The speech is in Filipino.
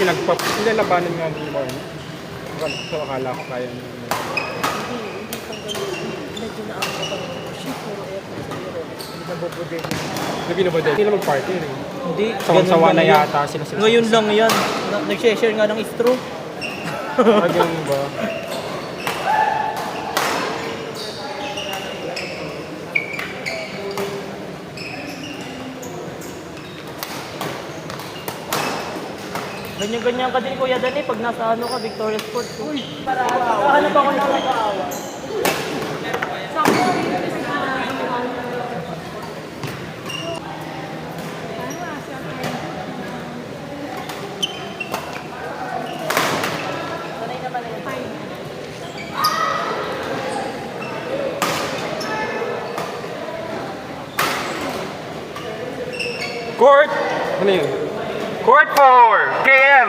nilalabanan nga ni Morning. So, akala ko kaya niya. Hindi pang ganun. Medyo na ako pang shit, puro aircon sa liro. Hindi na bubudin. Lagi na ba din? Hindi na mag-party rin. Hindi. Sawa-sawa ganun na lang yata sila. Ngayon lang yan. Nag-share nga ng straw. Ganun ba? Ganyan-ganyan ka din, Kuya Dani, pag nasa ano ka, Victoria Sports. Uy! Hanap ako ng nag-aawa. Court! Ano yun? Court 4, KM.